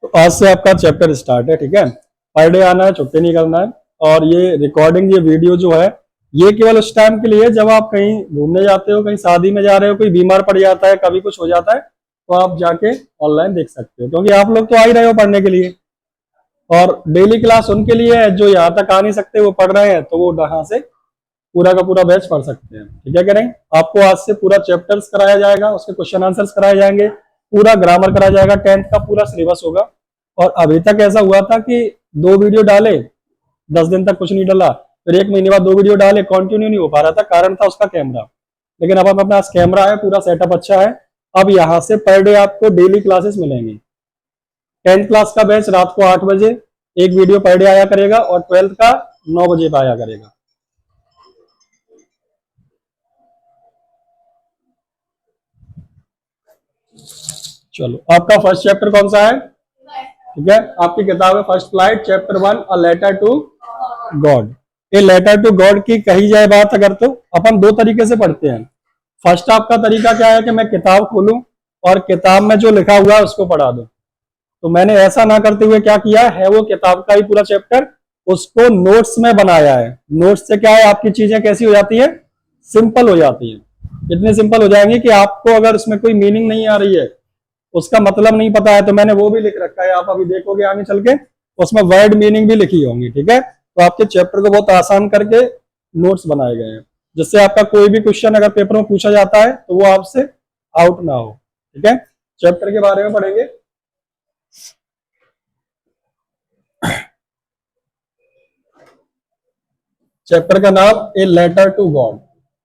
तो आज से आपका चैप्टर स्टार्ट है, ठीक है। पर डे आना है, छुट्टी नहीं करना है। और ये रिकॉर्डिंग, ये वीडियो जो है, ये केवल उस टाइम के लिए जब आप कहीं घूमने जाते हो, कहीं शादी में जा रहे हो, कोई बीमार पड़ जाता है, कभी कुछ हो जाता है, तो आप जाके ऑनलाइन देख सकते हो, क्योंकि आप लोग तो आ ही रहे हो पढ़ने के लिए। और डेली क्लास उनके लिए है जो यहाँ तक आ नहीं सकते, वो पढ़ रहे हैं, तो वो यहाँ से पूरा का पूरा बैच पढ़ सकते हैं, ठीक है कि नहीं। आपको आज से पूरा चैप्टर्स कराया जाएगा, उसके क्वेश्चन आंसर्स कराए जाएंगे, पूरा ग्रामर कराया जाएगा, 10th का पूरा सिलेबस होगा। और अभी तक ऐसा हुआ था कि 2 वीडियो डाले, 10 दिन तक कुछ नहीं डाला, फिर 1 महीने बाद 2 वीडियो डाले, कंटिन्यू नहीं हो पा रहा था, कारण था उसका कैमरा। लेकिन अब अपने पास कैमरा है, पूरा सेटअप अच्छा है। अब यहाँ से पर डे आपको डेली क्लासेस मिलेंगी। 10th क्लास का बैच रात को 8 बजे 1 वीडियो पर डे आया करेगा, और 12th का 9 बजे पे आया करेगा। चलो, आपका फर्स्ट चैप्टर कौन सा है? ठीक है, आपकी किताब है first flight, chapter 1 a letter to God. ये लेटर टू गॉड की कही जाए बात अगर, तो अपन 2 तरीके से पढ़ते हैं। फर्स्ट आपका तरीका क्या है कि मैं किताब खोलूं और किताब में जो लिखा हुआ है उसको पढ़ा दूं। तो मैंने ऐसा ना करते हुए क्या किया है, वो किताब का ही पूरा चैप्टर उसको नोट्स में बनाया है। नोट्स से क्या है, आपकी चीजें कैसी हो जाती है, सिंपल हो जाती है। इतनी सिंपल हो जाएंगी कि आपको अगर उसमें कोई मीनिंग नहीं आ रही है, उसका मतलब नहीं पता है, तो मैंने वो भी लिख रखा है, आप अभी देखोगे आगे चल के उसमें वर्ड मीनिंग भी लिखी होंगी, ठीक है। तो आपके चैप्टर को बहुत आसान करके नोट्स बनाए गए हैं, जिससे आपका कोई भी क्वेश्चन अगर पेपर में पूछा जाता है तो वो आपसे आउट ना हो, ठीक है। चैप्टर के बारे में पढ़ेंगे। चैप्टर का नाम ए लेटर टू गॉड।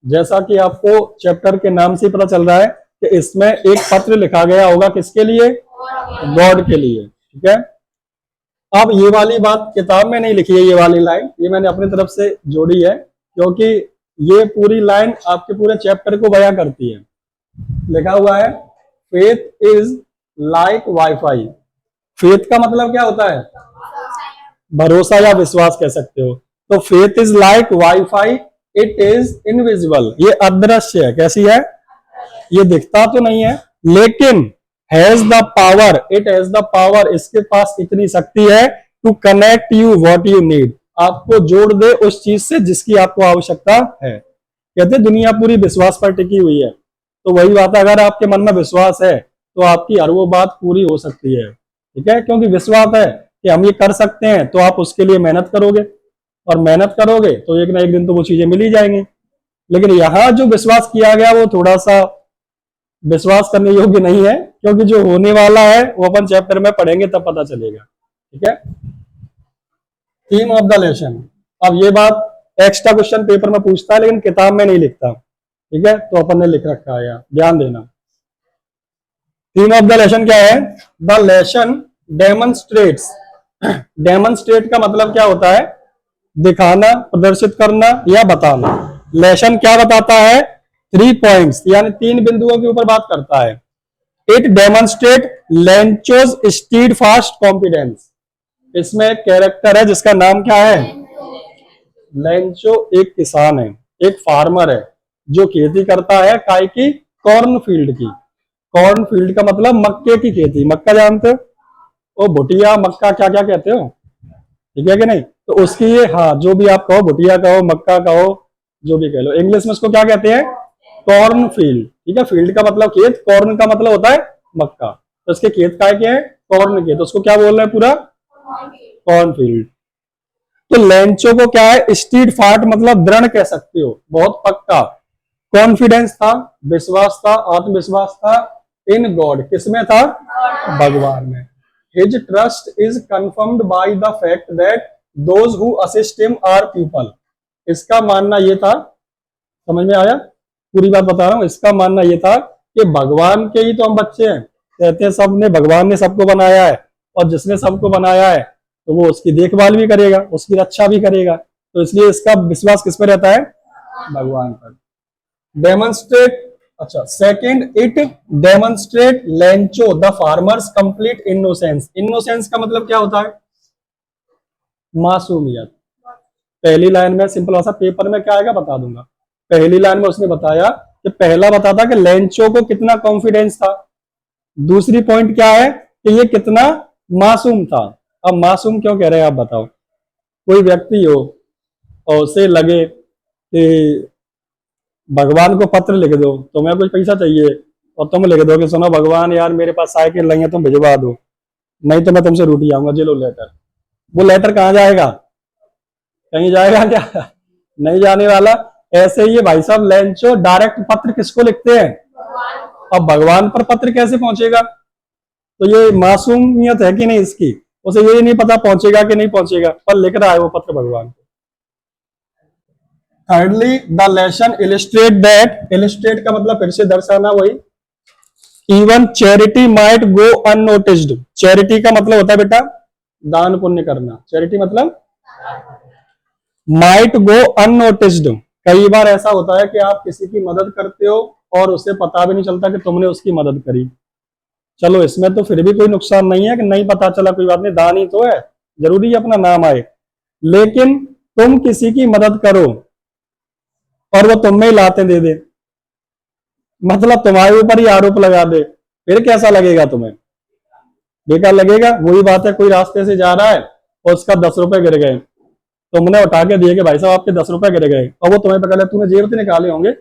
जैसा कि आपको चैप्टर के नाम से पता चल रहा है कि इसमें एक पत्र लिखा गया होगा, किसके लिए? गॉड के लिए, ठीक है। अब ये वाली बात किताब में नहीं लिखी है, ये वाली लाइन ये मैंने अपनी तरफ से जोड़ी है, क्योंकि ये पूरी लाइन आपके पूरे चैप्टर को बयां करती है। लिखा हुआ है faith is like wifi. Faith का मतलब क्या होता है? भरोसा या विश्वास कह सकते हो। तो faith is like wifi, it is invisible. ये अदृश्य है। कैसी है? ये दिखता तो नहीं है, लेकिन has the power, it has the power, इसके पास इतनी शक्ति है to connect you what you need, आपको जोड़ दे उस चीज से जिसकी आपको आवश्यकता है। कहते दुनिया पूरी विश्वास पर टिकी हुई है। तो वही बात है, अगर आपके मन में विश्वास है तो आपकी हर वो बात पूरी हो सकती है, ठीक है। क्योंकि विश्वास है कि हम ये कर सकते हैं, तो आप उसके लिए मेहनत करोगे, और मेहनत करोगे तो एक ना एक दिन तो वो चीजें मिल ही जाएंगी। लेकिन यहाँ जो विश्वास किया गया वो थोड़ा सा विश्वास करने योग्य नहीं है, क्योंकि जो होने वाला है वो अपन चैप्टर में पढ़ेंगे तब पता चलेगा, ठीक है। Theme of the lesson. अब ये बात एक्स्ट्रा क्वेश्चन पेपर में पूछता है, लेकिन किताब में नहीं लिखता, ठीक है। तो अपन ने लिख रखा है यहाँ, ध्यान देना। थीम ऑफ द लेसन क्या है? The lesson demonstrates. डेमोन्स्ट्रेट का मतलब क्या होता है? दिखाना, प्रदर्शित करना या बताना। लेसन क्या बताता है? 3 पॉइंट्स, यानी 3 बिंदुओं के ऊपर बात करता है। It demonstrate Lencho's stead fast confidence. इसमें एक कैरेक्टर है जिसका नाम क्या है? लेंचो एक किसान है, एक फार्मर है, जो खेती करता है काय की? कॉर्न फील्ड की। कॉर्न फील्ड का मतलब मक्के की खेती। मक्का जानते हो? वो भुटिया मक्का क्या क्या कहते हो, ठीक है कि नहीं। तो उसकी ये, हाँ, जो भी आप कहो, भुटिया कहो, मक्का कहो, जो भी कह लो, इंग्लिश में उसको क्या कहते हैं? कॉर्न फील्ड, ठीक है। फील्ड का मतलब खेत, कॉर्न का मतलब होता है मक्का। तो इसके खेत काय के हैं? कॉर्न के, तो उसको क्या बोल रहे हैं? पूरा कॉर्न फील्ड। तो लेंचो को क्या है? स्टीड फाट मतलब दृढ़ कह सकते हो, बहुत पक्का। कॉन्फिडेंस था, विश्वास था, आत्मविश्वास था। इन गॉड, किसमें था? भगवान में। His trust is confirmed by the fact that those who assist him are people. इसका मानना यह था, समझ में आया? पूरी बात बता रहा हूं। इसका मानना यह था कि भगवान के ही तो हम बच्चे हैं। कहते हैं सबने, भगवान ने सबको बनाया है, और जिसने सबको बनाया है तो वो उसकी देखभाल भी करेगा, उसकी रक्षा भी करेगा। तो इसलिए इसका विश्वास किस पर रहता है? भगवान पर। डेमोन्स्ट्रेट, अच्छा, second, it demonstrate Lencho the farmers complete innocence. Innocence का मतलब क्या होता है? मासूमियत। पहली लाइन में सिंपल भाषा, पेपर में क्या आएगा बता दूंगा। पहली लाइन में उसने बताया कि पहला बताता कि लेंचो को कितना कॉन्फिडेंस था। दूसरी पॉइंट क्या है कि ये कितना मासूम था। अब मासूम क्यों कह रहे हैं आप बताओ। कोई व्यक्ति हो और उसे लगे कि भगवान को पत्र लिख दो, तुम्हें कुछ पैसा चाहिए और तुम लिख दो कि सुनो भगवान यार मेरे पास साइकिल नहीं है, तुम भिजवा दो, नहीं तो मैं तुमसे रूठ जाऊंगा, जे लो लेटर। वो लेटर कहाँ जाएगा? कहीं जाएगा क्या? नहीं जाने वाला। ऐसे ही ये भाई साहब लेंचो डायरेक्ट पत्र किसको लिखते हैं? अब भगवान पर पत्र कैसे पहुंचेगा? तो ये मासूमियत है कि नहीं इसकी, उसे ये नहीं पता पहुंचेगा कि नहीं पहुंचेगा, पर लिख रहा है वो पत्र भगवान को। Thirdly the lesson illustrate that, illustrate का मतलब फिर से दर्शाना, वही even charity might go unnoticed. Charity का मतलब होता है बेटा दान पुण्य करना, चैरिटी मतलब माइट गो अननोटिस्ड। कई बार ऐसा होता है कि आप किसी की मदद करते हो और उसे पता भी नहीं चलता कि तुमने उसकी मदद करी। चलो इसमें तो फिर भी कोई नुकसान नहीं है कि नहीं पता चला, कोई बात नहीं, दान ही तो है, जरूरी है अपना नाम आए। लेकिन तुम किसी की मदद करो और वो तुम में ही लाते दे दे, मतलब तुम्हारे ऊपर ही आरोप लगा दे, फिर कैसा लगेगा तुम्हें? बेकार लगेगा। वही बात है, कोई रास्ते से जा रहा है और उसका 10 रुपए गिर गए, तुमने उठा के दिए कि भाई साहब आपके 10 रुपए गिर गए, और वो तुम्हें पकड़ लिया, तूने जेब से निकाले होंगे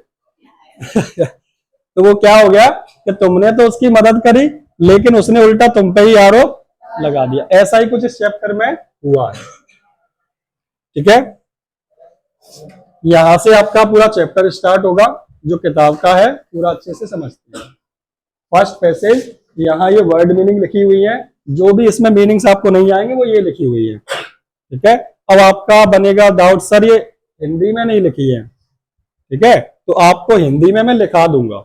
तो वो क्या हो गया कि तुमने तो उसकी मदद करी लेकिन उसने उल्टा तुम पे ही आरोप लगा दिया। ऐसा ही कुछ इस चैप्टर में हुआ है। ठीक है, यहां से आपका पूरा चैप्टर स्टार्ट होगा जो किताब का है, पूरा अच्छे से समझते हैं। फर्स्ट पैसेज, यहाँ ये वर्ड मीनिंग लिखी हुई है, जो भी इसमें मीनिंग्स आपको नहीं आएंगे वो ये लिखी हुई है। ठीक है, अब आपका बनेगा डाउट सर ये हिंदी में नहीं लिखी है। ठीक है, तो आपको हिंदी में मैं लिखा दूंगा,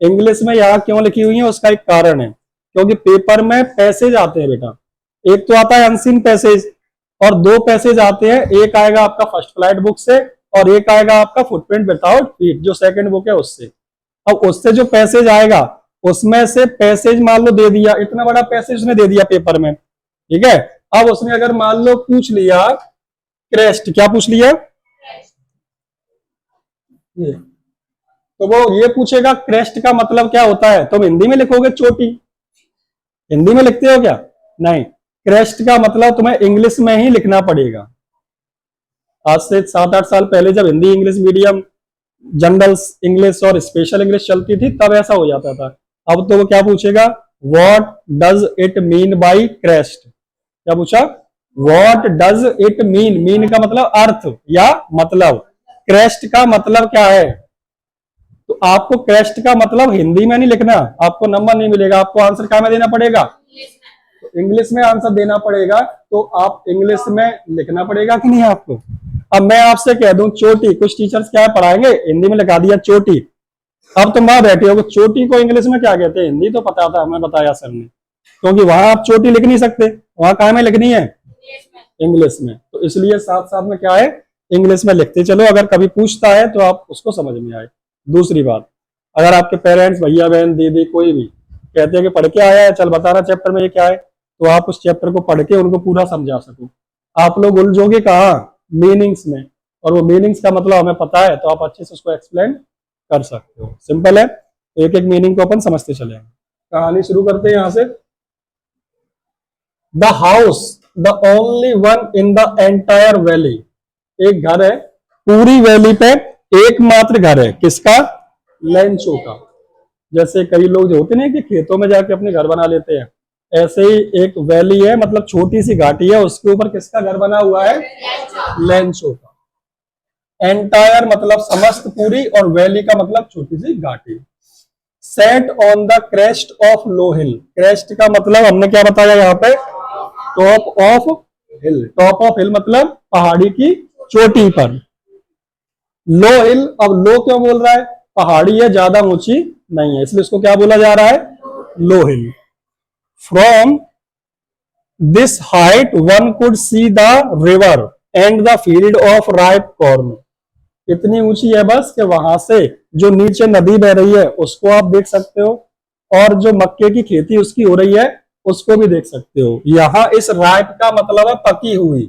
इंग्लिश में यहाँ क्यों लिखी हुई है उसका एक कारण है, क्योंकि पेपर में पैसेज आते हैं बेटा, एक तो आता है अनसीन पैसेज और 2 पैसेज आते हैं, एक आएगा आपका फर्स्ट फ्लाइट बुक से और एक आएगा आपका फुटप्रिंट विदाउट फीट जो सेकंड बुक है उससे। अब उससे जो पैसेज आएगा उसमें से पैसेज मान लो दे दिया, इतना बड़ा पैसेज उसने दे दिया पेपर में। ठीक है, अब उसने अगर मान लो पूछ लिया क्रेस्ट, क्या पूछ लिया ये, तो वो ये पूछेगा क्रेस्ट का मतलब क्या होता है, तुम हिंदी में लिखोगे चोटी, हिंदी में लिखते हो क्या? नहीं, क्रेस्ट का मतलब तुम्हें इंग्लिश में ही लिखना पड़ेगा। आज से 7-8 साल पहले जब Hindi English medium general English और स्पेशल इंग्लिश चलती थी तब ऐसा हो जाता था। अब तो वो क्या पूछेगा, what does it mean by crest, क्या पूछा, what does it mean, mean का मतलब अर्थ या मतलब, क्रेस्ट का मतलब क्या है। तो आपको क्रेस्ट का मतलब हिंदी में नहीं लिखना, आपको नंबर नहीं मिलेगा, आपको आंसर क्या में देना पड़ेगा, तो इंग्लिश में आंसर देना पड़ेगा। तो आप इंग्लिश में लिखना पड़ेगा कि नहीं आपको। अब मैं आपसे कह दूं चोटी, कुछ टीचर्स क्या पढ़ाएंगे हिंदी में लिखा दिया चोटी, अब तुम वहां बैठे हो चोटी को इंग्लिश में क्या कहते हैं, हिंदी तो पता था, हमें बताया सर ने, क्योंकि वहां आप चोटी लिख नहीं सकते, वहां कहाँ में लिखनी है, इंग्लिश में। तो इसलिए साथ साथ में क्या है, इंग्लिश में लिखते चलो, अगर कभी पूछता है तो आप उसको समझ में आए। दूसरी बात, अगर आपके पेरेंट्स भैया बहन दीदी कोई भी कहते हैं कि पढ़ के आया है चल बता रहा चैप्टर में ये क्या है, तो आप उस चैप्टर को पढ़ के उनको पूरा समझा सको। आप लोग उलझोगे कहाँ, मीनिंग्स में, और वो मीनिंग्स का मतलब हमें पता है तो आप अच्छे से उसको एक्सप्लेन कर सकते हो। सिंपल है, तो एक एक मीनिंग को अपन समझते चलेंगे। कहानी शुरू करते हैं यहां से। The house the only one in the entire valley, एक घर है पूरी वैली पे, एकमात्र घर है किसका, लेंचो का। जैसे कई लोग जो होते हैं कि खेतों में जाके अपने घर बना लेते हैं, ऐसे ही एक वैली है, मतलब छोटी सी घाटी है, उसके ऊपर किसका घर बना हुआ है, लेंचो का। एंटायर मतलब समस्त पूरी, और वैली का मतलब छोटी सी घाटी। Set on the crest of low hill, crest का मतलब हमने क्या बताया यहाँ पे, top of hill, top of hill मतलब पहाड़ी की चोटी पर। लो हिल, अब लो क्यों बोल रहा है, पहाड़ी है ज्यादा ऊंची नहीं है, इसलिए इसको क्या बोला जा रहा है, low hill. From this height one could see the river and the field of ripe corn, इतनी ऊंची है बस कि वहां से जो नीचे नदी बह रही है उसको आप देख सकते हो, और जो मक्के की खेती उसकी हो रही है उसको भी देख सकते हो। यहाँ इस राइप का मतलब है पकी हुई,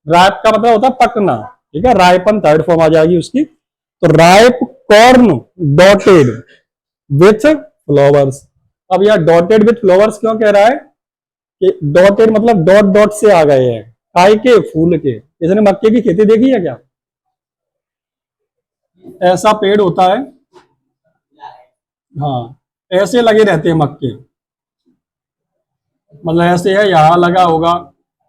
राइप का मतलब होता है पकना, ठीक है, राइपन थर्ड फॉर्म आ जाएगी उसकी। तो ripe corn dotted with flowers, अब यह डॉटेड विथ फ्लावर्स क्यों कह रहा है कि डॉटेड मतलब डॉट डॉट से आ गए हैं, काय के, फूल के। इसने मक्के की खेती देखी है क्या? ऐसा पेड़ होता है, हाँ, ऐसे लगे रहते हैं मक्के, मतलब ऐसे है, यहाँ लगा होगा,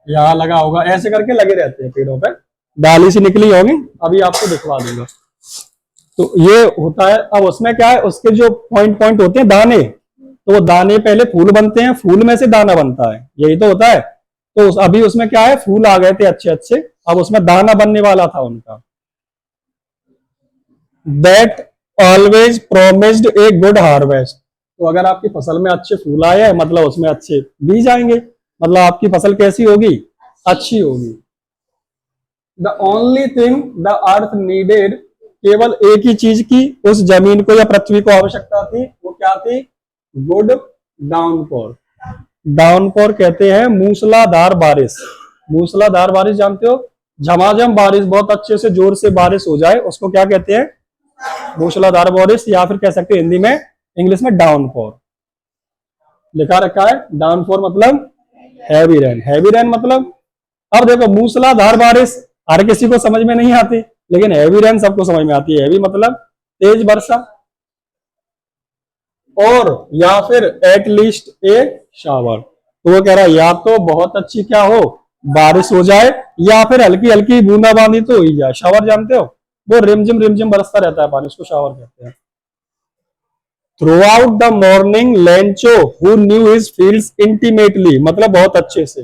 यहाँ लगा होगा, ऐसे करके लगे रहते हैं पेड़ों पे, डाली से निकली होगी, अभी आपको दिखवा दूंगा। तो ये होता है। अब उसमें क्या है, उसके जो पॉइंट पॉइंट होते हैं दाने, तो वो दाने पहले फूल बनते हैं, फूल में से दाना बनता है, यही तो होता है। तो अभी उसमें क्या है, फूल आ गए थे अच्छे अच्छे, अब उसमें दाना बनने वाला था उनका। That always promised a good harvest. तो अगर आपकी फसल में अच्छे फूल आए हैं, मतलब उसमें अच्छे बीज आएंगे, मतलब आपकी फसल कैसी होगी, अच्छी होगी। The only thing the earth needed, केवल एक ही चीज की उस जमीन को या पृथ्वी को आवश्यकता थी, वो क्या थी, गुड डाउनपोर। डाउनपोर कहते हैं मूसलाधार बारिश। मूसलाधार बारिश जानते हो, झमाझम बारिश, बहुत अच्छे से जोर से बारिश हो जाए, उसको क्या कहते हैं, मूसलाधार बारिश, या फिर कह सकते हैं हिंदी में, इंग्लिश में डाउनपोर लिखा रखा है। डाउनपोर मतलब हैवी रेन, हैवी रेन मतलब, अब देखो मूसलाधार बारिश हर किसी को समझ में नहीं आती, लेकिन हैवी रेन सबको समझ में आती है। हैवी मतलब तेज वर्षा, और या फिर एट लीस्ट ए शावर। तो वो कह रहा है या तो बहुत अच्छी क्या हो, बारिश हो जाए, या फिर हल्की हल्की बूंदाबांदी तो हो ही जाए। शावर जानते हो, वो रिमझिम बरसता रहता है पानी, उसको शावर कहते हैं। Through out the morning Lencho who knew his fields intimately, मतलब बहुत अच्छे से,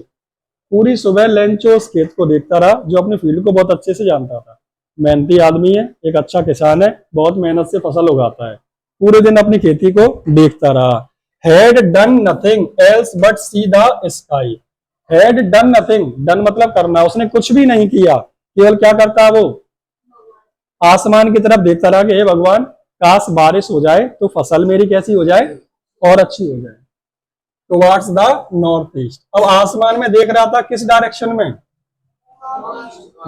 पूरी सुबह लेंचो उस खेत को देखता रहा, जो अपने फील्ड को बहुत अच्छे से जानता था। मेहनती आदमी है, एक अच्छा किसान है, बहुत मेहनत से फसल उगाता है, पूरे दिन अपनी खेती को देखता रहा। Had done nothing else but see the sky. Had done nothing, done मतलब करना, उसने कुछ भी नहीं किया, केवल क्या करता है वो, आसमान की तरफ देखता रहा कि हे भगवान, काश बारिश हो जाए तो फसल मेरी कैसी हो जाए, और अच्छी हो जाए। टुवर्ड्स द नॉर्थ ईस्ट, अब आसमान में देख रहा था किस डायरेक्शन में,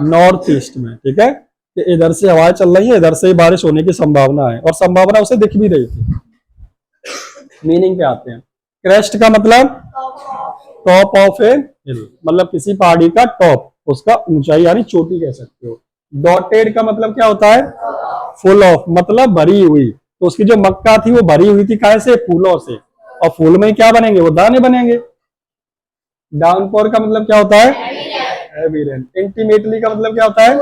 नॉर्थ ईस्ट में, ठीक है, कि इधर से हवाएं चल रही है, इधर से ही बारिश होने की संभावना है, और संभावना उसे दिख भी रही थी। मीनिंग पे आते हैं। क्रेस्ट का मतलब टॉप ऑफ ए हिल, मतलब किसी पहाड़ी का टॉप, उसका ऊंचाई यानी चोटी कह सकते हो। डॉटेड का मतलब क्या होता है, फुल ऑफ मतलब भरी हुई, तो उसकी जो मक्का थी वो भरी हुई थी, काय से, फूलों से, और फूल में क्या बनेंगे, वो दाने बनेंगे। डाउनपोर का मतलब क्या होता है, हैवी रेन। इंटीमेटली का मतलब क्या होता है,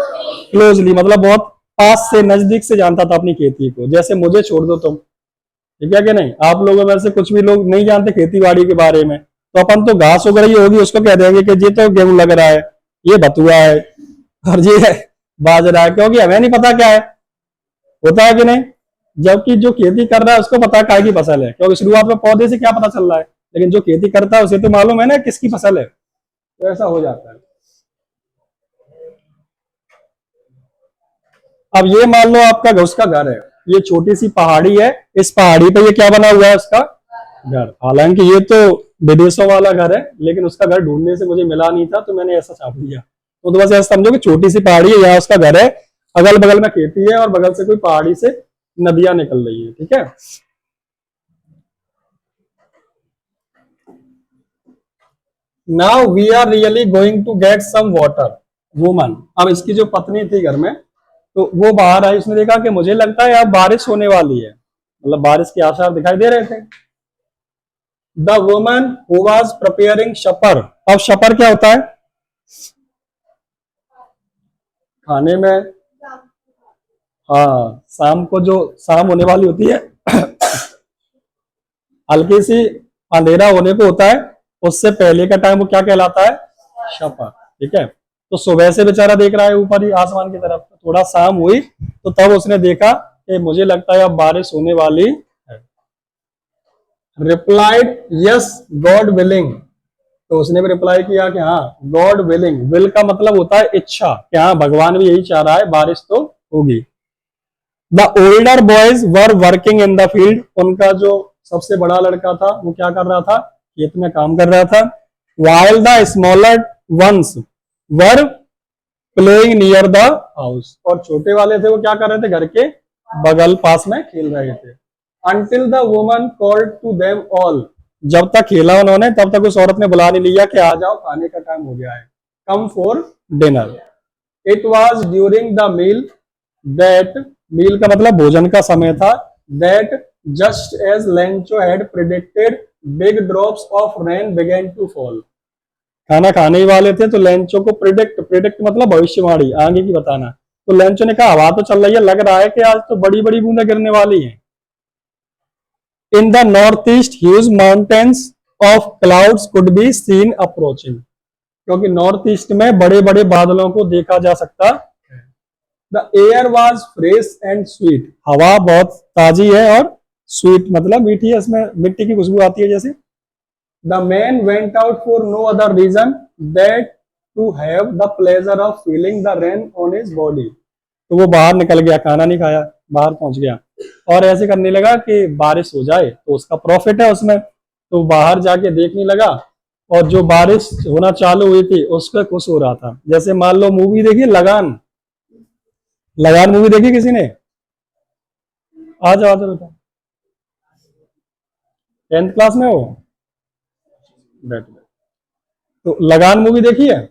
क्लोजली, मतलब बहुत पास से, नजदीक से जानता था अपनी खेती को। जैसे मुझे छोड़ दो तुम, ठीक है कि नहीं, आप लोगों में से कुछ भी लोग नहीं जानते खेती बाड़ी के बारे में, तो अपन तो घास उग रही होगी उसको कह देंगे कि ये तो गेहूं लग रहा है, ये बथुआ है, और ये बाजरा है, क्योंकि हमें नहीं पता क्या है, होता है कि नहीं। जबकि जो खेती कर रहा है उसको पता है काय की फसल है, क्योंकि शुरुआत में पौधे से क्या पता चल रहा है, लेकिन जो खेती करता है उसे तो मालूम है ना किसकी फसल है, तो ऐसा हो जाता है। अब ये मान लो आपका उसका घर है, ये छोटी सी पहाड़ी है, इस पहाड़ी पे ये क्या बना हुआ है, उसका घर। हालांकि ये तो विदेशों वाला घर है, लेकिन उसका घर ढूंढने से मुझे मिला नहीं था, तो मैंने ऐसा छाप लिया। तो बस ऐसा समझो कि छोटी सी पहाड़ी है, यहाँ उसका घर है, अगल बगल में खेती है, और बगल से कोई पहाड़ी से नदियां निकल रही है, ठीक है। Now we are really going to get some water. Woman, अब इसकी जो पत्नी थी घर में, तो वो बाहर आई, उसने देखा कि मुझे लगता है अब बारिश होने वाली है, मतलब बारिश के आसार दिखाई दे रहे थे। The woman who was preparing supper. अब शपर क्या होता है, खाने में, हाँ, शाम को जो शाम होने वाली होती है हल्की सी अंधेरा होने को होता है, उससे पहले का टाइम वो क्या कहलाता है, शपर, ठीक है। तो सुबह से बेचारा देख रहा है ऊपर ही आसमान की तरफ, थोड़ा शाम हुई तो तब उसने देखा कि मुझे लगता है अब बारिश होने वाली है। रिप्लाइड यस गॉड विलिंग, तो उसने भी रिप्लाई किया कि हाँ गॉड विलिंग। विल का मतलब होता है इच्छा, कि हाँ भगवान भी यही चाह रहा है, बारिश तो होगी। The older boys were working in the field, उनका जो सबसे बड़ा लड़का था वो क्या कर रहा था, खेत में काम कर रहा था। while the smaller ones were playing near the house, और छोटे वाले थे वो क्या कर रहे थे, घर के बगल पास में खेल रहे थे। until the woman called to them all, जब तक खेला उन्होंने तब तक उस औरत ने बुला नहीं लिया कि आ जाओ खाने का टाइम हो गया है, come for dinner. It was during the meal that, meal का मतलब भोजन का समय था, that just as Lencho had predicted big drops of rain began to fall. खाना खाने ही वाले थे तो लेंचो को प्रिडिक्ट, प्रिडिक्ट मतलब भविष्यवाणी, आगे की बताना। तो लेंचो ने कहा हवा तो चल रही है, लग रहा है कि आज तो बड़ी बड़ी बूंदें गिरने वाली हैं। In the northeast, huge mountains of clouds could be seen approaching. क्योंकि नॉर्थ ईस्ट में बड़े बड़े बादलों को देखा जा सकता है। The air was fresh and sweet. हवा बहुत ताजी है और स्वीट मतलब मीठी है, इसमें मिट्टी की खुशबू आती है जैसे। The man went out for no other reason that to have the pleasure of feeling the rain on his body. तो वो बाहर निकल गया, खाना नहीं खाया, बाहर पहुंच गया और ऐसे करने लगा कि बारिश हो जाए तो उसका प्रॉफिट है उसमें, तो बाहर जाके देखने लगा और जो बारिश होना चालू हुई थी उसका खुश हो रहा था। जैसे मान लो मूवी देखी लगान, लगान मूवी देखी किसी ने? आ जाओ बेटा, 10th क्लास में हो? तो लगान मूवी देखी है?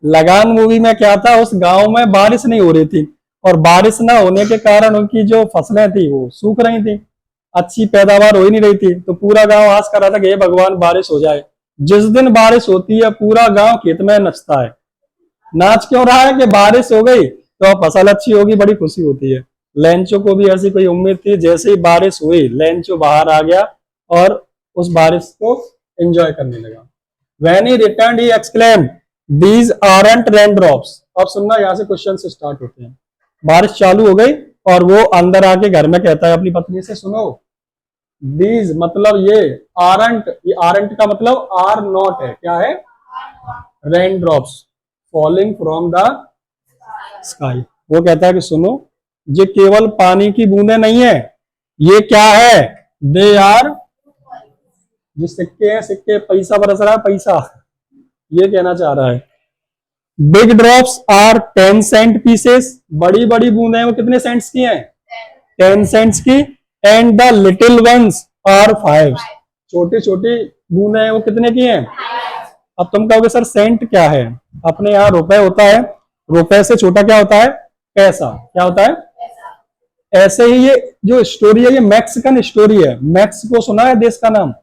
लगान मूवी में क्या था, उस गांव में बारिश नहीं हो रही थी और बारिश ना होने के कारण उनकी जो फसलें थी वो सूख रही थी, अच्छी पैदावार हो ही नहीं रही थी। तो पूरा गांव आस कर रहा था कि हे भगवान बारिश हो जाए। जिस दिन बारिश होती है पूरा गांव खेत में नचता है। नाच क्यों रहा है कि बारिश हो गई तो अब फसल अच्छी होगी, बड़ी खुशी होती है। लेंचो को भी ऐसी कोई उम्मीद थी, जैसे ही बारिश हुई लेंचो बाहर आ गया और उस बारिश को एंजॉय करने लगा। When he returned, he exclaimed, "These aren't raindrops." अब सुनना, यहाँ से क्वेश्चन से स्टार्ट होते हैं। बारिश चालू हो गई और वो अंदर आके घर में कहता है अपनी पत्नी से, सुनो, these मतलब ये, aren't, ये aren't का मतलब are not है, क्या है? Raindrops falling from the sky। वो कहता है कि सुनो, ये केवल पानी की बूंदें नहीं है, ये क्या है? They are, जो सिक्के हैं, सिक्के, पैसा बरस रहा है, पैसा, ये कहना चाह रहा है। Big drops are 10 cent pieces, बड़ी बड़ी बूंदें वो कितने सेंट्स की हैं? 10 सेंट्स की। And the little ones are 5, छोटी छोटी बूंदें वो कितने की हैं? अब तुम कहोगे सर सेंट क्या है? अपने यहाँ रुपए होता है, रुपए से छोटा क्या होता है? पैसा। क्या होता है? ऐसे ही ये जो स्टोरी है ये मैक्सिकन स्टोरी है। मैक्सिको सुना है देश का नाम?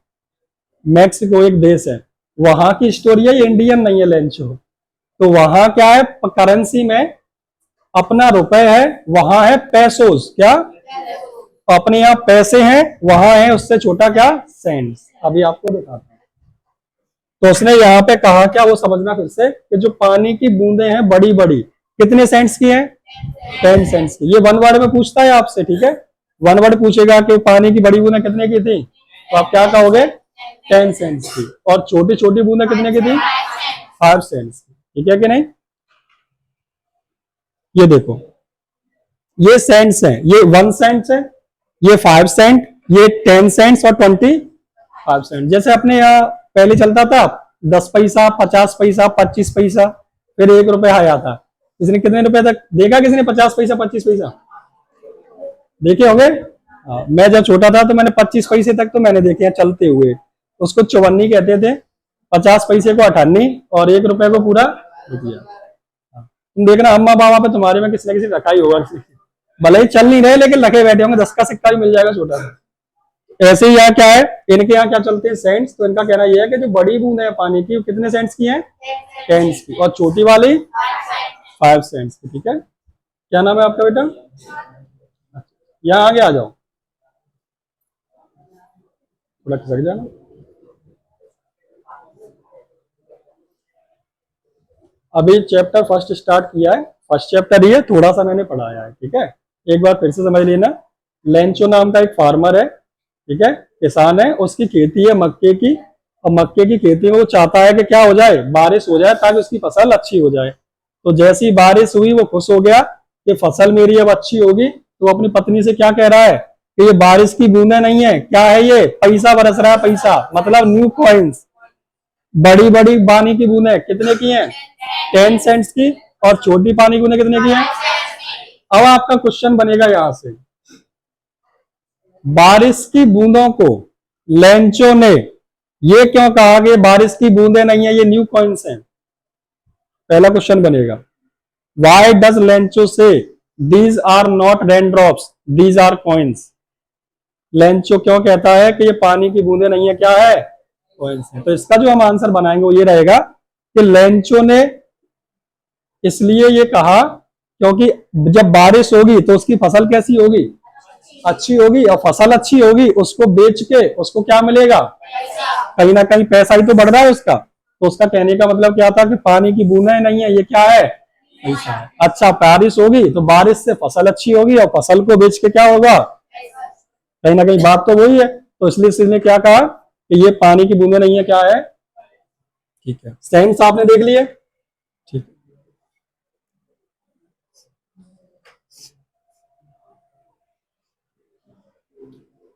मैक्सिको एक देश है, वहां की स्टोरी है, ये इंडियन नहीं है लेंचो। तो वहां क्या है, करेंसी में अपना रुपए है, वहां है पैसोस, क्या? अपने यहाँ पैसे हैं, वहां है उससे छोटा क्या? सेंट्स। अभी आपको दिखाता हूं। तो उसने यहाँ पे कहा क्या, वो समझना फिर से, कि जो पानी की बूंदें हैं बड़ी बड़ी, कितने सेंट्स की हैं? 10 सेंट्स की। ये वन वर्ड में पूछता है आपसे, ठीक है? वन वर्ड पूछेगा कि पानी की बड़ी बूंदें कितने की थी, तो आप क्या कहोगे? 10 सेंट्स की। और छोटी छोटी बूंदें कितने की थी? 5 सेंट्स की। ठीक है कि नहीं? ये देखो, ये सेंट्स हैं, ये 1 सेंट्स है, ये 5 सेंट, ये 10 सेंट्स और 25 सेंट। जैसे अपने यहाँ पहले चलता था 10 पैसा, 50 पैसा, 25 पैसा, फिर 1 रुपया आया था। किसने कितने रुपए तक देखा? किसी ने 50 पैसा, 25 पैसा देखे होंगे? मैं जब छोटा था तो मैंने 25 पैसे तक तो मैंने देखे हैं चलते हुए। उसको चौवन्नी कहते थे, 50 पैसे को अठन्नी और 1 रुपए को पूरा रुपया। तुम देखना अम्मा बाबा पे तुम्हारे में किसी न किसी रखा ही होगा, भले ही चल नहीं रहे लेकिन रखे बैठे होंगे, 10 का सिक्का भी मिल जाएगा छोटा सा। ऐसे ही यहाँ क्या है, इनके यहाँ क्या चलते हैं? सेंट्स। तो इनका कहना यह है कि जो बड़ी बूंद है पानी की वो कितने सेंट्स की है? 10 की। और छोटी वाली 5 सेंट्स की। ठीक है, क्या नाम है आपका बेटा? यहाँ आगे आ जाओ, थोड़ा खिसक जाना। अभी चैप्टर फर्स्ट स्टार्ट किया है, फर्स्ट चैप्टर ये थोड़ा सा मैंने पढ़ाया है। ठीक है, एक बार फिर से समझ लेना। लेंचो नाम का एक फार्मर है, ठीक है, किसान है, उसकी खेती है मक्के की, और मक्के की खेती में वो चाहता है कि क्या हो जाए? बारिश हो जाए ताकि उसकी फसल अच्छी हो जाए। तो जैसी बारिश हुई वो खुश हो गया कि फसल मेरी अब अच्छी होगी। तो अपनी पत्नी से क्या कह रहा है कि ये बारिश की बूंदें नहीं है, क्या है ये? पैसा बरस रहा है, पैसा मतलब न्यू कॉइन्स, बड़ी बड़ी पानी की बूंदें कितने की हैं? 10 सेंट्स की। और छोटी पानी की बूंदें कितने की हैं? अब आपका क्वेश्चन बनेगा यहां से, बारिश की बूंदों को लेंचो ने ये क्यों कहा कि बारिश की बूंदें नहीं है, ये न्यू कॉइन्स हैं। पहला क्वेश्चन बनेगा, why does Lencho say these are not rain drops these are coins. Lencho क्यों कहता है कि ये पानी की बूंदें नहीं है, क्या है, कॉइन्स है। तो इसका जो हम आंसर बनाएंगे वो ये रहेगा कि लेंचो ने इसलिए ये कहा क्योंकि जब बारिश होगी तो उसकी फसल कैसी होगी, अच्छी होगी, और फसल अच्छी होगी उसको बेच के उसको क्या मिलेगा, कहीं ना कहीं पैसा ही तो बढ़ रहा है उसका। तो उसका कहने का मतलब क्या था कि पानी की बूंदें नहीं है, ये क्या है, पैसा है। अच्छा, बारिश होगी तो बारिश से फसल अच्छी होगी और फसल को बेच के क्या होगा, कहीं ना कहीं बात तो वही है। तो इसलिए इसने क्या कहा कि ये पानी की बूंदें नहीं है, क्या है, ठीक है। सेंस आपने देख लिए, ठीक।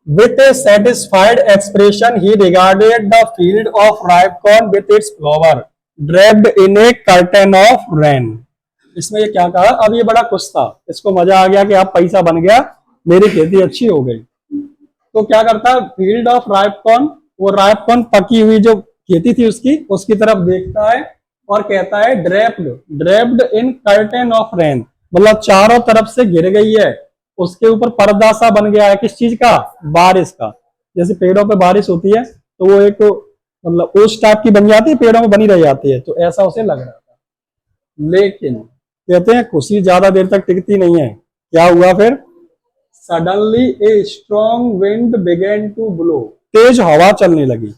With a satisfied expression, he regarded the field of ripe corn with its flower draped in a curtain of rain. इसमें ये क्या कहा, अब ये बड़ा खुश था, इसको मजा आ गया कि अब पैसा बन गया, मेरी खेती अच्छी हो गई। तो क्या करता है, फील्ड ऑफ राइप कॉर्न, वो राइप कॉर्न पकी हुई जो खेती थी उसकी तरफ देखता है और कहता है draped in curtain of rain, मतलब चारों तरफ से घिर गई है, उसके ऊपर पर्दा सा बन गया है, किस चीज का, बारिश का। जैसे पेड़ों पे बारिश होती है तो वो एक मतलब उस टाइप की बन जाती है, पेड़ों में बनी रह जाती है, तो ऐसा उसे लग रहा था। लेकिन कहते हैं खुशी ज्यादा देर तक टिकती नहीं है, क्या हुआ फिर, suddenly a strong wind began to blow, तेज हवा चलने लगी,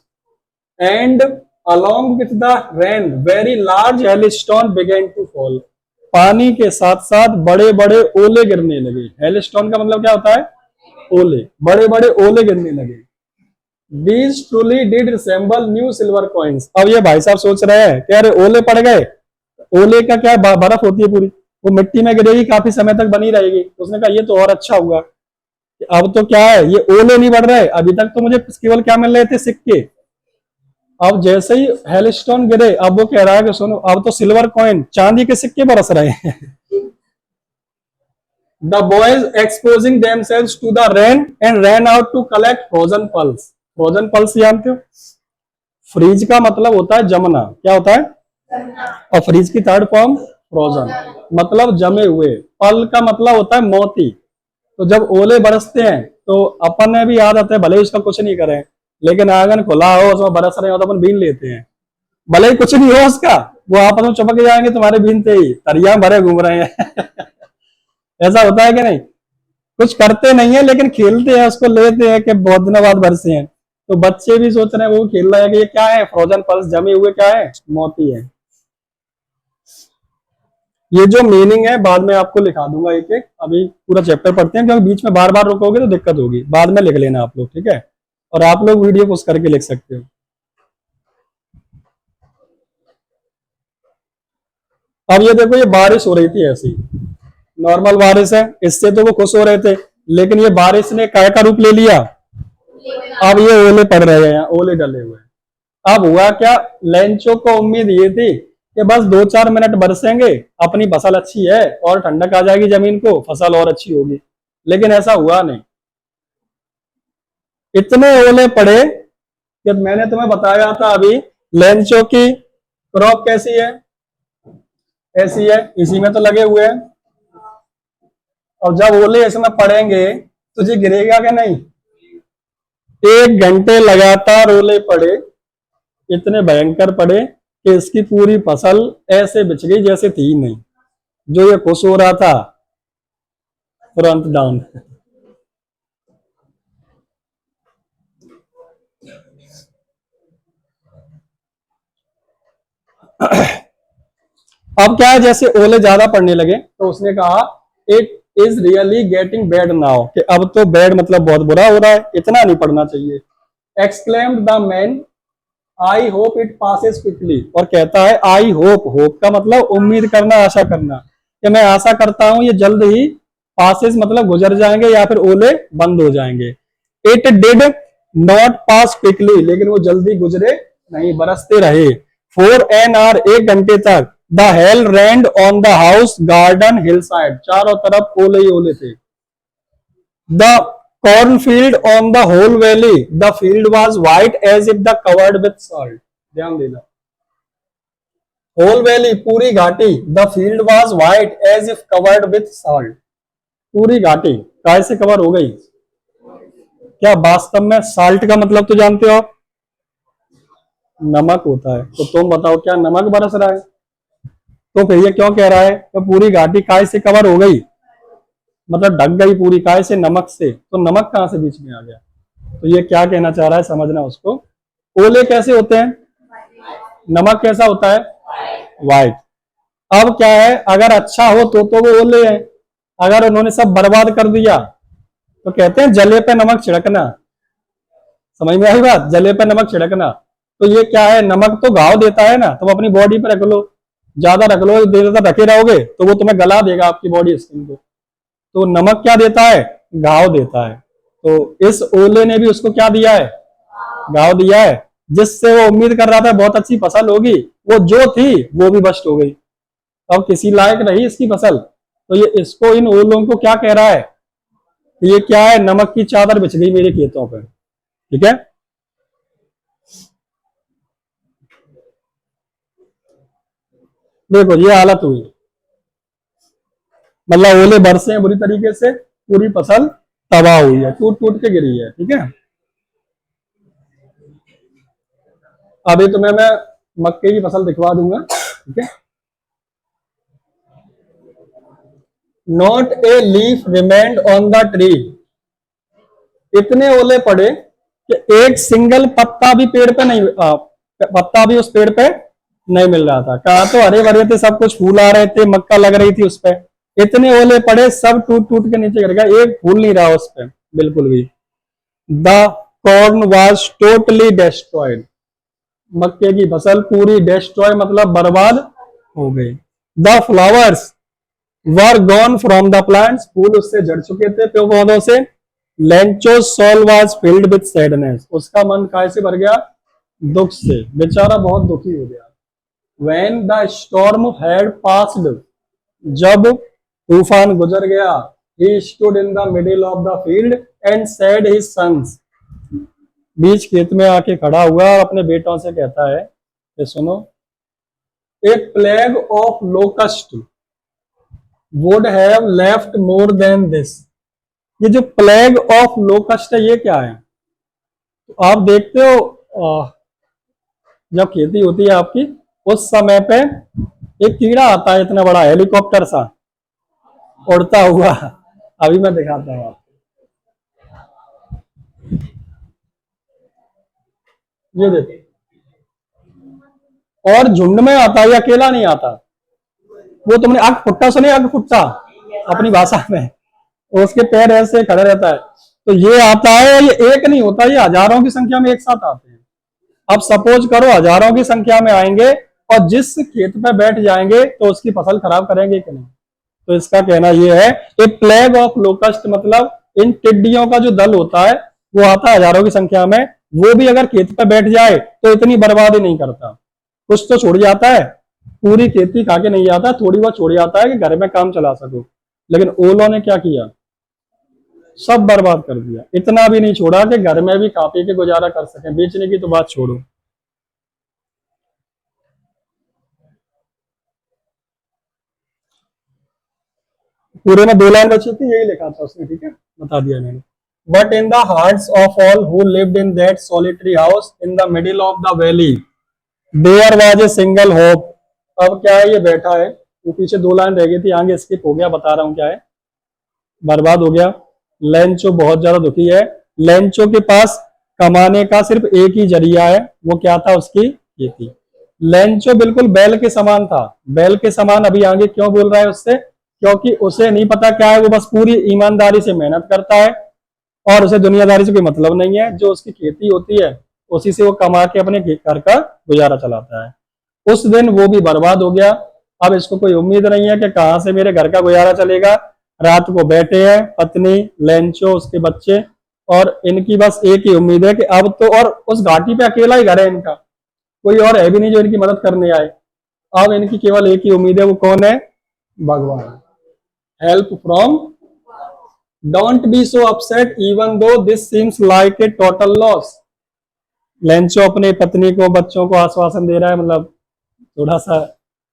and along with the rain very large hailstone began to fall, पानी के साथ साथ बड़े बड़े ओले गिरने लगे। हेलस्टोन का मतलब क्या होता है, ओले, बड़े बड़े ओले गिरने लगे। These truly did resemble new silver coins। अब ये भाई साहब सोच रहे हैं कि अरे ओले पड़ गए, ओले का क्या, बर्फ होती है पूरी, वो मिट्टी में गिरेगी, काफी समय तक बनी रहेगी। उसने कहा ये तो और अच्छा हुआ, अब तो क्या है, ये ओले नहीं बढ़ रहे, अभी तक तो मुझे केवल क्या मिल रहे थे, सिक्के। अब जैसे ही हेलस्टोन गिरे, अब वो कह रहा है कि सुनो अब तो सिल्वर कॉइन, चांदी के सिक्के बरस रहे हैं। The boys exposing themselves to the rain and ran out to collect frozen pearls. Frozen pearls जानते हो, फ्रीज का मतलब होता है जमना, क्या होता है, और फ्रीज की थर्ड फॉर्म फ्रोजन, मतलब जमे हुए। पल का मतलब होता है मोती। तो जब ओले बरसते हैं तो अपन ने भी याद आता है, भले ही उसका कुछ नहीं करें, लेकिन आंगन खुला हो उसमें बरस रहे हो तो अपन बीन लेते हैं, भले ही कुछ नहीं हो उसका, वो आपस में चपक जाएंगे तुम्हारे बीनते ही, तरिया भरे घूम रहे हैं। ऐसा होता है कि नहीं, कुछ करते नहीं है लेकिन खेलते हैं, उसको लेते हैं कि बहुत दिनों बाद बरसे हैं। तो बच्चे भी सोच रहे हैं, वो खेल रहे हैं कि ये क्या है, फ्रोजन पल्स, जमे हुए क्या है, मोती है। ये जो मीनिंग है बाद में आपको लिखा दूंगा एक एक, अभी पूरा चैप्टर पढ़ते हैं, क्योंकि बीच में बार बार रुकोगे तो दिक्कत होगी, बाद में लिख लेना आप लोग, ठीक है। और आप लोग वीडियो पोस्ट करके लिख सकते हो। अब ये देखो, ये बारिश हो रही थी ऐसी, नॉर्मल बारिश है, इससे तो वो खुश हो रहे थे, लेकिन ये बारिश ने काय का रूप ले लिया, अब ये ओले पड़ रहे हैं, ओले डले हुए हैं। अब हुआ क्या, लेंचो को उम्मीद ये थी कि बस 2-4 मिनट बरसेंगे, अपनी फसल अच्छी है और ठंडक आ जाएगी जमीन को, फसल और अच्छी होगी, लेकिन ऐसा हुआ नहीं। इतने ओले पड़े कि मैंने तुम्हें बताया था अभी, लेंचो की क्रॉप कैसी है, ऐसी है, इसी में तो लगे हुए हैं। और जब ओले इसमें पड़ेंगे तो ये गिरेगा क्या नहीं। 1 घंटे लगातार ओले पड़े, इतने भयंकर पड़े कि इसकी पूरी फसल ऐसे बिछ गई जैसे थी नहीं। जो ये खुश हो रहा था तुरंत डाउन। अब क्या है, जैसे ओले ज्यादा पड़ने लगे तो उसने कहा it is really getting bad now, कि अब तो बैड मतलब बहुत बुरा हो रहा है, इतना नहीं पड़ना चाहिए। Exclaimed the man I hope it passes quickly, और कहता है आई होप, होप का मतलब उम्मीद करना, आशा करना, कि मैं आशा करता हूं ये जल्द ही पासेस मतलब गुजर जाएंगे या फिर ओले बंद हो जाएंगे। It did not pass quickly, लेकिन वो जल्दी गुजरे नहीं, बरसते रहे। फॉर एन आवर, 1 घंटे तक। The hail rained on the house garden hillside, चारों तरफ ओले ही ओले थे। The cornfield on the whole valley, the field was white as if the covered with salt. ध्यान देना, whole valley पूरी घाटी, the field was white as if covered with salt. पूरी घाटी काय से कवर हो गई? क्या वास्तव में साल्ट का मतलब तो जानते हो आप? नमक होता है। तो तुम बताओ क्या नमक बरस रहा है? तो फिर ये क्यों कह रहा है तो पूरी घाटी काय से कवर हो गई, मतलब ढक गई पूरी काय से? नमक से। तो नमक कहां से बीच में आ गया? तो ये क्या कहना चाह रहा है समझना उसको। ओले कैसे होते हैं? नमक कैसा होता है? वाइट। अब क्या है, अगर अच्छा हो तो वो ओले हैं, अगर उन्होंने सब बर्बाद कर दिया तो कहते हैं जले पे नमक छिड़कना। समझ में आई बात? जले पे नमक छिड़कना। तो ये क्या है, नमक तो घाव देता है ना, तुम अपनी बॉडी पे रख लो, ज्यादा रख लो, देर तक रखे रहोगे तो वो तुम्हें गला देगा आपकी बॉडी स्किन को। तो नमक क्या देता है? घाव देता है। तो इस ओले ने भी उसको क्या दिया है? घाव दिया है, जिससे वो उम्मीद कर रहा था बहुत अच्छी फसल होगी, वो जो थी वो भी नष्ट हो गई, अब किसी लायक नहीं इसकी फसल। तो ये इसको, इन ओलों को क्या कह रहा है? ये क्या है? नमक की चादर बिछ गई मेरे खेतों पर। ठीक है, देखो ये हालत हुई, मतलब ओले बरसे हैं बुरी तरीके से, पूरी फसल तबाह हुई है, टूट टूट के गिरी है। ठीक है, अभी तुम्हें मैं मक्के की फसल दिखवा दूंगा। ठीक है, not a leaf remained on the tree. इतने ओले पड़े कि एक सिंगल पत्ता भी पेड़ पे नहीं, पत्ता भी उस पेड़ पे नहीं मिल रहा था। कहा तो हरे भरे थे, सब कुछ फूल आ रहे थे, मक्का लग रही थी उस पे, इतने ओले पड़े सब टूट टूट के नीचे गिर गया, एक फूल नहीं रहा उस पे बिल्कुल भी। The corn was totally destroyed. मक्के की फसल पूरी डिस्ट्रॉय मतलब बर्बाद हो गई। The flowers were gone from the plants. फूल उससे झड़ चुके थे पेड़ पौधों से। Lencho soul was filled with sadness. उसका मन काय से भर गया? दुख से, बेचारा बहुत दुखी हो गया। When the storm had passed, जब तूफान गुजर गया, he stood in the middle of the field and said his sons। बीच खेत में आके खड़ा हुआ और अपने बेटों से कहता है कि सुनो, a plague of locust would have left more than this. ये जो प्लेग ऑफ लोकस्ट है ये क्या है? तो आप देखते हो जब खेती होती है आपकी, उस समय पे एक कीड़ा आता है इतना बड़ा, हेलीकॉप्टर सा उड़ता हुआ। अभी मैं दिखाता हूँ आपको, ये देखो, और झुंड में आता है, अकेला नहीं आता। वो तुमने अग फुट्टा सुने? अग फुट्टा अपनी भाषा में, उसके पैर ऐसे खड़े रहता है। तो ये आता है, ये एक नहीं होता, ये हजारों की संख्या में एक साथ आते हैं। अब सपोज करो हजारों की संख्या में आएंगे और जिस खेत पे बैठ जाएंगे तो उसकी फसल खराब करेंगे कि नहीं? तो इसका कहना यह है कि प्लेग ऑफ लोकस्ट मतलब इन टिड्डियों का जो दल होता है वो आता है हजारों की संख्या में, वो भी अगर खेत पे बैठ जाए तो इतनी बर्बादी नहीं करता, कुछ तो छोड़ जाता है, पूरी खेती खा के नहीं जाता, थोड़ी बहुत छोड़ जाता है कि घर में काम चला सको। लेकिन ओलों ने क्या किया? सब बर्बाद कर दिया, इतना भी नहीं छोड़ा कि घर में भी खा पी के गुजारा कर सके, बेचने की तो बात छोड़ो। पूरे में 2 लाइन बची थी, यही लिखा था उसने। ठीक है, बता दिया मैंने। But in the hearts of all who lived in that solitary house in the middle of the valley there was a single hope. अब क्या है, ये बैठा है, वो पीछे 2 लाइन रह गई थी, आगे स्किप हो गया, बता रहा हूं क्या है, बर्बाद हो गया। लेंचो बहुत ज्यादा दुखी है। लेंचो के पास कमाने का सिर्फ एक ही जरिया है, वो क्या था? उसकी खेती। लेंचो बिल्कुल बैल के समान था। बैल के समान अभी आगे क्यों बोल रहा है उससे? क्योंकि उसे नहीं पता क्या है, वो बस पूरी ईमानदारी से मेहनत करता है और उसे दुनियादारी से कोई मतलब नहीं है। जो उसकी खेती होती है उसी से वो कमा के अपने घर का गुजारा चलाता है। उस दिन वो भी बर्बाद हो गया। अब इसको कोई उम्मीद नहीं है कि कहां से मेरे घर का गुजारा चलेगा। रात को बैठे हैं पत्नी, लेंचो, उसके बच्चे, और इनकी बस एक ही उम्मीद है कि अब तो, और उस घाटी पे अकेला ही घर है इनका, कोई और है भी नहीं जो इनकी मदद करने आए। अब इनकी केवल एक ही उम्मीद है, वो कौन है? भगवान। Help from don't be so upset even though this seems like a total loss. Lencho अपने पत्नी को, बच्चों को आश्वासन दे रहा है, मतलब थोड़ा सा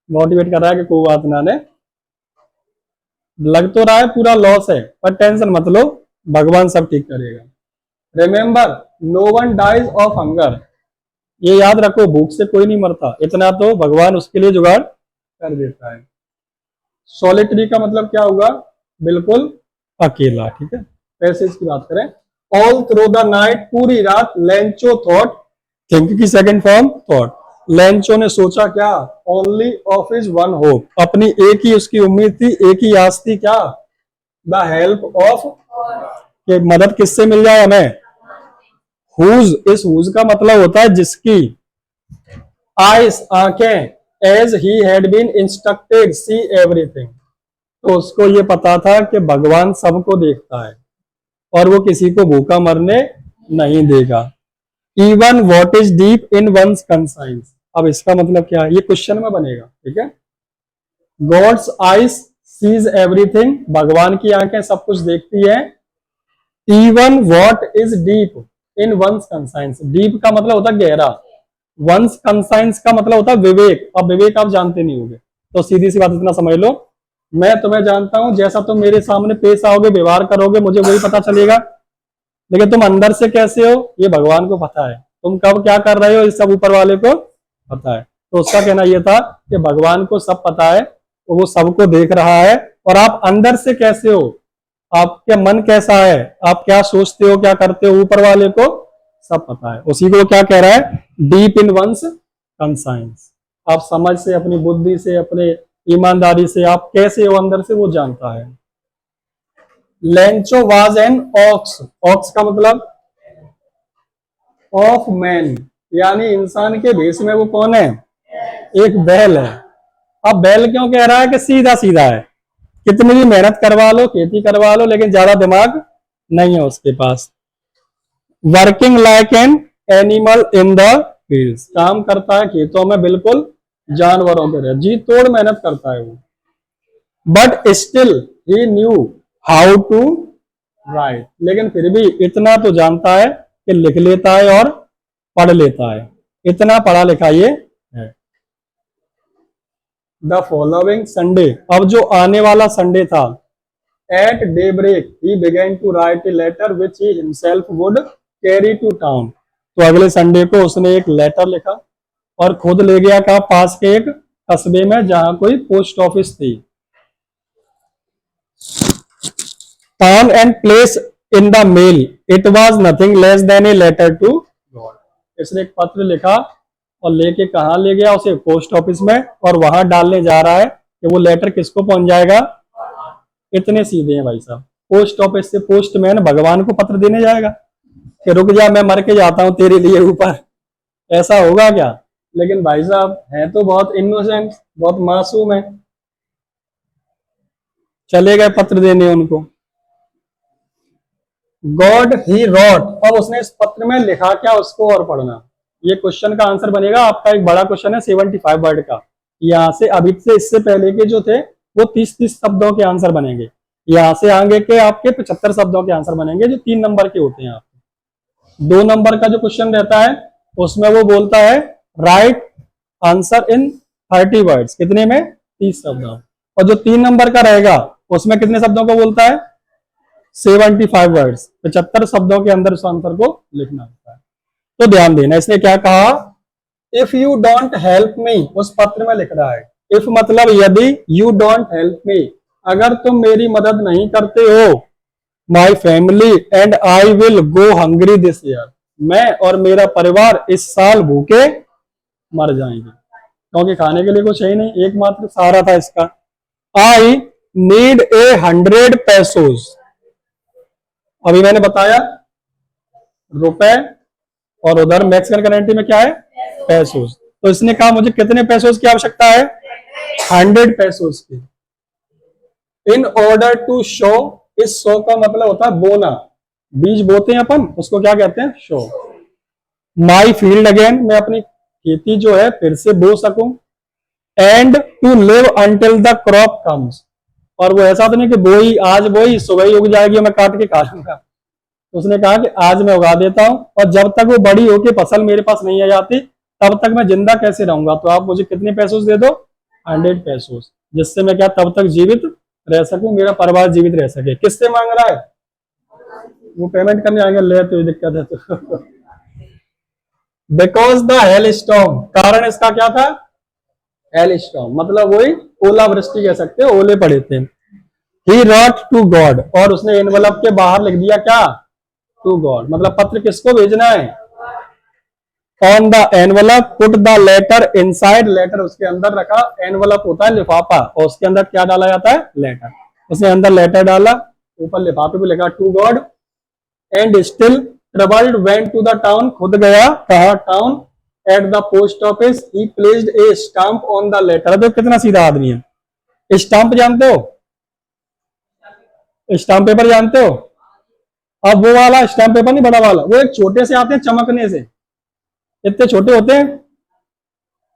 मोटिवेट कर रहा है कि कोई बात ना ने, लग तो रहा है पूरा लॉस है पर टेंशन मत लो, भगवान सब ठीक करेगा। Remember no one dies of hunger, ये याद रखो भूख से कोई नहीं मरता, इतना तो भगवान उसके लिए जुगाड़ कर देता है। सॉलिटरी का मतलब क्या होगा, बिल्कुल अकेला, ठीक है। पैसेज की बात करें, ऑल थ्रू द नाइट, पूरी रात, लेंचो थॉट, थिंक की सेकंड फॉर्म थॉट, लेंचो ने सोचा क्या, only of his one hope, अपनी एक ही उसकी उम्मीद थी, एक ही आस थी, क्या, द हेल्प ऑफ, कि मदद किससे मिल जाए हमें, हुज, इस हुज का मतलब होता है जिसकी, आइस आंखें, as he had been instructed see everything, तो उसको ये पता था कि भगवान सबको देखता है और वो किसी को भूखा मरने नहीं देगा। Even what is deep in one's conscience, अब इसका मतलब क्या है, ये क्वेश्चन में बनेगा, ठीक है। गॉड्स आइस सीज एवरीथिंग, भगवान की आंखें सब कुछ देखती है। Even what is deep in one's conscience, deep का मतलब होता है गहरा, वंस कंसाइंस का मतलब होता है विवेक, अब विवेक आप जानते नहीं होंगे तो सीधी सी बात इतना समझ लो, मैं तुम्हें जानता हूं, जैसा तुम मेरे सामने पेश आओगे, व्यवहार करोगे, मुझे वही पता चलेगा, लेकिन तुम अंदर से कैसे हो ये भगवान को पता है, तुम कब क्या कर रहे हो इस सब ऊपर वाले को पता है। तो उसका कहना यह था कि भगवान को सब पता है, तो वो सबको देख रहा है, और आप अंदर से कैसे हो, आपके मन कैसा है, आप क्या सोचते हो, क्या करते हो, ऊपर वाले को सब पता है। उसी को क्या कह रहा है, डीप इन वंस कंसाइंस, आप समझ से, अपनी बुद्धि से, अपने ईमानदारी से आप कैसे हो अंदर से वो जानता है। Lencho was an ox, ox का मतलब ऑफ मैन, यानी इंसान के भेष में वो कौन है, एक बैल है। अब बैल क्यों कह रहा है कि सीधा सीधा है, कितनी भी मेहनत करवा लो, खेती करवा लो, लेकिन ज्यादा दिमाग नहीं है उसके पास। Working like an animal in the fields, काम करता है खेतों में बिल्कुल जानवरों के तरह, जी तोड़ मेहनत करता है वो। But still he knew how to write, लेकिन फिर भी इतना तो जानता है कि लिख लेता है और पढ़ लेता है, इतना पढ़ा लिखा ये है। द फॉलोइंग संडे, अब जो आने वाला संडे था, at daybreak he began to write a letter which he himself would carry to town, तो अगले संडे को उसने एक लेटर लिखा और खुद ले गया कहा, पास के एक कस्बे में जहां कोई पोस्ट ऑफिस थी। Town and place in the mail, it was nothing less than a letter to God, इसने एक पत्र लिखा और लेके कहा ले गया उसे, पोस्ट ऑफिस में, और वहां डालने जा रहा है कि वो लेटर किसको पहुंच जाएगा, इतने सीधे हैं भाई साहब, पोस्ट ऑफिस से पोस्टमैन भगवान को पत्र देने जाएगा कि रुक जा मैं मर के जाता हूं तेरे लिए ऊपर, ऐसा होगा क्या। लेकिन भाई साहब है तो बहुत इनोसेंट, बहुत मासूम है, चले गए पत्र देने उनको। गॉड ही रॉट, अब उसने इस पत्र में लिखा क्या उसको और पढ़ना, ये क्वेश्चन का आंसर बनेगा आपका, एक बड़ा क्वेश्चन है 75 वर्ड का, यहाँ से अभी से इससे पहले के जो थे वो 30-30 शब्दों के आंसर बनेंगे, यहाँ से आगे के आपके 75 शब्दों के आंसर बनेंगे जो 3 नंबर के होते हैं। आपके 2 नंबर का जो क्वेश्चन रहता है उसमें वो बोलता है राइट आंसर इन 30 वर्ड्स, कितने में 30 शब्दों, और जो 3 नंबर का रहेगा उसमें कितने शब्दों को बोलता है 75 वर्ड्स, 75 शब्दों के अंदर उस आंसर को लिखना होता है। तो ध्यान देना, इसने क्या कहा, if you don't help me, उस पत्र में लिख रहा है इफ मतलब यदि, यू डोंट हेल्प मी, अगर तुम मेरी मदद नहीं करते हो, my family and I will go hungry this year, मैं और मेरा परिवार इस साल भूखे मर जाएंगे, क्योंकि खाने के लिए कुछ है ही नहीं, एकमात्र सहारा था इसका। आई नीड 100 पेसोस, अभी मैंने बताया रुपए, और उधर मैक्सिकन करेंसी में क्या है पैसोस, तो इसने कहा मुझे कितने पैसोस की आवश्यकता है 100 पैसोस की। इन ऑर्डर टू शो, इस शो का मतलब होता है बोना, बीज बोते हैं अपन उसको क्या कहते हैं शो। माई फील्ड अगेन, मैं अपनी खेती जो है फिर से बो सकूं। And to live until the crop comes, और वो ऐसा तो नहीं कि बोई आज बोई सुबह ही उग जाएगी और मैं काट के खा लूंगा। तो उसने कहा कि आज मैं उगा देता हूँ और जब तक वो बड़ी होके फसल मेरे पास नहीं आ जाती तब तक मैं जिंदा कैसे रहूंगा, तो आप मुझे कितने पैसों दे दो, 100 पैसों, जिससे मैं क्या तब तक जीवित रह सकूं, मेरा परिवार जीवित रह सके। किससे मांग रहा है? वो पेमेंट करने आएंगे, ले तो दिक्कत है तो बिकॉज द हेल स्टॉर्म, कारण इसका क्या था? हेल स्टॉर्म, मतलब वही ओलावृष्टि कह सकते हो, ओले पड़े थे। ही रॉट टू गॉड, और उसने एनवलप के बाहर लिख दिया क्या? टू गॉड, मतलब पत्र किसको भेजना है? On the envelope put the letter inside, letter उसके अंदर रखा, एनवलप होता है लिफाफा और उसके अंदर क्या डाला जाता है? लेटर। उसने अंदर लेटर डाला, ऊपर लिफाफे पे लिखा to God, and still troubled went to the town, खुद गया कहा? Town, at the post office he placed a stamp on the letter. तो कितना सीधा आदमी है। स्टाम्प जानते हो? स्टाम्प पेपर जानते हो? अब वो वाला स्टाम्प पेपर नहीं, बड़ा वाला, वो एक छोटे से आते हैं चमकने से, इतने छोटे होते हैं,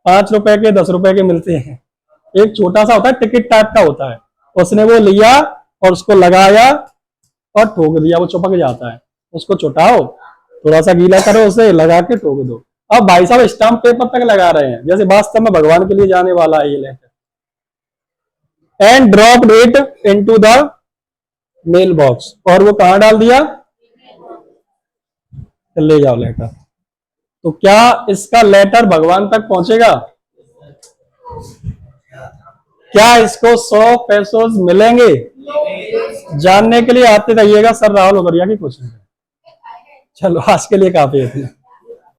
5 रुपए के 10 रुपए के मिलते हैं। एक छोटा सा होता है, टिकट टाइप का होता है। उसने वो लिया और उसको लगाया और ठोक दिया, वो चिपक जाता है। उसको छुटाओ, थोड़ा सा गीला करो, उसे लगा के ठोक दो। अब भाई साहब स्टाम्प पेपर तक लगा रहे हैं, जैसे वास्तव में भगवान के लिए जाने वाला है ये letter. And dropped it into the mail box, और वो कहां डाल दिया? ले जाओ लेटर। तो क्या इसका लेटर भगवान तक पहुंचेगा? क्या इसको 100 पैसों मिलेंगे? जानने के लिए आते रहिएगा सर राहुल उगरिया की कोचिंग। चलो आज के लिए काफी है।